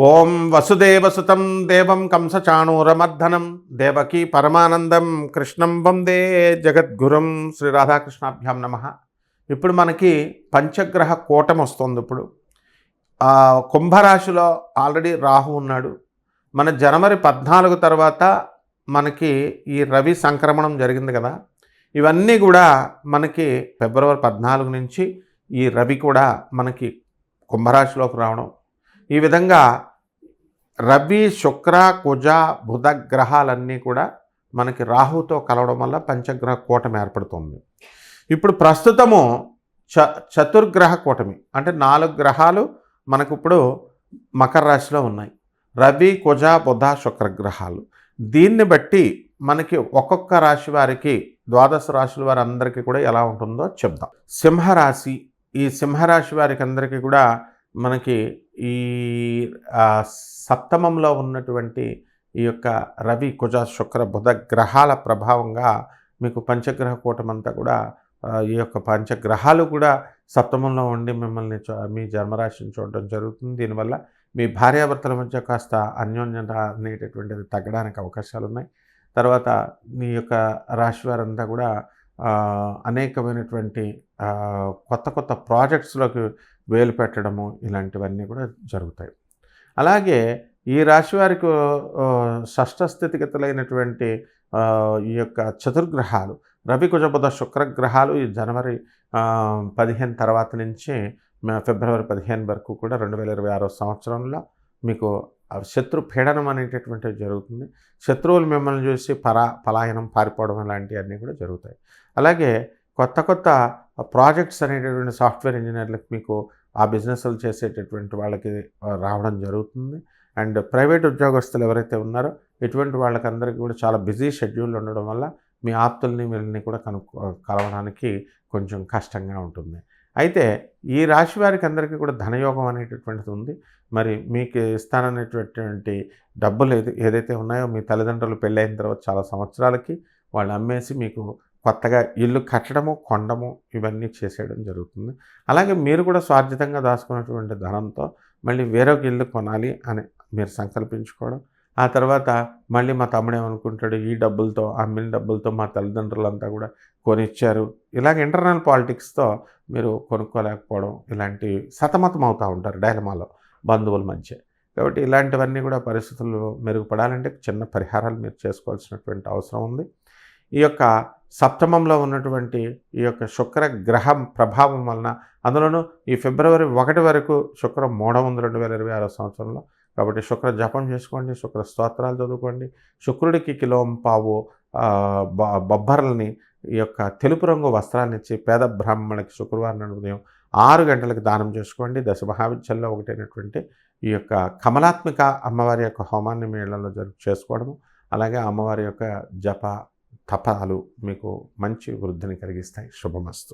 ఓం వసుదేవసుతం దేవం కంసచాణూరమర్దనం దేవకీ పరమానందం కృష్ణం వందే జగద్గురుం. శ్రీ రాధాకృష్ణాభ్యాం నమ. ఇప్పుడు మనకి పంచగ్రహ కూటమి వస్తుంది. ఇప్పుడు కుంభరాశిలో ఆల్రెడీ రాహు ఉన్నాడు. మన జనవరి 14 తర్వాత మనకి ఈ రవి సంక్రమణం జరిగింది కదా. ఇవన్నీ కూడా మనకి ఫిబ్రవరి 14 నుంచి ఈ రవి కూడా మనకి కుంభరాశిలోకి రావడం, ఈ విధంగా రవి శుక్ర కుజ బుధ గ్రహాలన్నీ కూడా మనకి రాహుతో కలవడం వల్ల పంచగ్రహ కూటమి ఏర్పడుతుంది. ఇప్పుడు ప్రస్తుతము చతుర్గ్రహ కూటమి అంటే 4 గ్రహాలు మనకు ఇప్పుడు మకర రాశిలో ఉన్నాయి. రవి కుజ బుధ శుక్ర గ్రహాలు. దీన్ని బట్టి మనకి ఒక్కొక్క రాశి వారికి 12 రాశుల వారి అందరికీ కూడా ఎలా ఉంటుందో చెప్దాం. సింహరాశి, ఈ సింహరాశి వారికి అందరికీ కూడా మనకి ఈ సప్తమంలో ఉన్నటువంటి ఈ యొక్క రవి కుజ శుక్ర బుధ గ్రహాల ప్రభావంగా మీకు పంచగ్రహ కూటమంతా కూడా ఈ యొక్క పంచగ్రహాలు కూడా సప్తమంలో ఉండి మిమ్మల్ని మీ జన్మరాశిని చూడడం జరుగుతుంది. దీనివల్ల మీ భార్యాభర్తల మధ్య కాస్త అన్యోన్యత అనేటటువంటిది తగ్గడానికి అవకాశాలు ఉన్నాయి. తర్వాత మీ యొక్క రాశి వారంతా కూడా అనేకమైనటువంటి కొత్త కొత్త ప్రాజెక్ట్స్లోకి వేలు పెట్టడము ఇలాంటివన్నీ కూడా జరుగుతాయి. అలాగే ఈ రాశి వారికి షష్ఠ స్థితిగతులైనటువంటి ఈ యొక్క చతుర్గ్రహాలు రవి కుజ బుధ శుక్రగ్రహాలు ఈ జనవరి 15 తర్వాత నుంచి ఫిబ్రవరి 15 వరకు కూడా 2026 సంవత్సరంలో మీకు శత్రు పీడనం అనేటటువంటిది జరుగుతుంది. శత్రువులు మిమ్మల్ని చూసి పలాయనం పారిపోవడం లాంటివన్నీ కూడా జరుగుతాయి. అలాగే కొత్త కొత్త ప్రాజెక్ట్స్ అనేటటువంటి సాఫ్ట్వేర్ ఇంజనీర్లకు మీకు ఆ బిజినెస్లు చేసేటటువంటి వాళ్ళకి రావడం జరుగుతుంది. అండ్ ప్రైవేట్ ఉద్యోగస్తులు ఎవరైతే ఉన్నారో ఇటువంటి వాళ్ళకందరికీ కూడా చాలా బిజీ షెడ్యూల్ ఉండడం వల్ల మీ ఆప్తుల్ని వీళ్ళని కూడా కలవడానికి కొంచెం కష్టంగా ఉంటుంది. అయితే ఈ రాశి వారికి అందరికీ కూడా ధనయోగం అనేటటువంటిది ఉంది. మరి మీకు ఇస్తాననేటటువంటి డబ్బులు ఏదైతే ఉన్నాయో మీ తల్లిదండ్రులు పెళ్ళైన తర్వాత చాలా సంవత్సరాలకి వాళ్ళు అమ్మేసి మీకు కొత్తగా ఇల్లు కట్టడము కొనడము ఇవన్నీ చేసేయడం జరుగుతుంది. అలాగే మీరు కూడా స్వార్జితంగా దాచుకున్నటువంటి ధనంతో మళ్ళీ వేరొక ఇల్లు కొనాలి అని మీరు సంకల్పించుకోవడం, ఆ తర్వాత మళ్ళీ మా తమ్ముడు ఏమనుకుంటాడు, ఈ డబ్బులతో అమ్మిన డబ్బులతో మా తల్లిదండ్రులంతా కూడా కొనిచ్చారు, ఇలాగ ఇంటర్నల్ పాలిటిక్స్తో మీరు కొనుక్కోలేకపోవడం ఇలాంటి సతమతం అవుతూ ఉంటారు డైలమాలో బంధువుల మధ్య. కాబట్టి ఇలాంటివన్నీ కూడా పరిస్థితులు మెరుగుపడాలంటే చిన్న పరిహారాలు మీరు చేసుకోవాల్సినటువంటి అవసరం ఉంది. ఈ యొక్క సప్తమంలో ఉన్నటువంటి ఈ యొక్క శుక్ర గ్రహం ప్రభావం వలన, అందులోనూ ఈ ఫిబ్రవరి 1 వరకు శుక్రం మూఢం ఉంది 2026 సంవత్సరంలో. కాబట్టి శుక్ర జపం చేసుకోండి, శుక్ర స్తోత్రాలు చదువుకోండి. శుక్రుడికి కిలోంపావు బొబ్బర్లని ఈ యొక్క తెలుపు రంగు వస్త్రాన్ని ఇచ్చి పేద బ్రాహ్మణులకి శుక్రవారం ఉదయం 6 గంటలకు దానం చేసుకోండి. దశ మహావిద్యల్లో ఒకటైనటువంటి ఈ యొక్క కమలాత్మిక అమ్మవారి యొక్క హోమాన్ని మీ ఇళ్లలో చేసుకోవడము, అలాగే అమ్మవారి యొక్క జప తపాలు మీకు మంచి వృద్ధిని కలిగిస్తాయి. శుభమస్తు.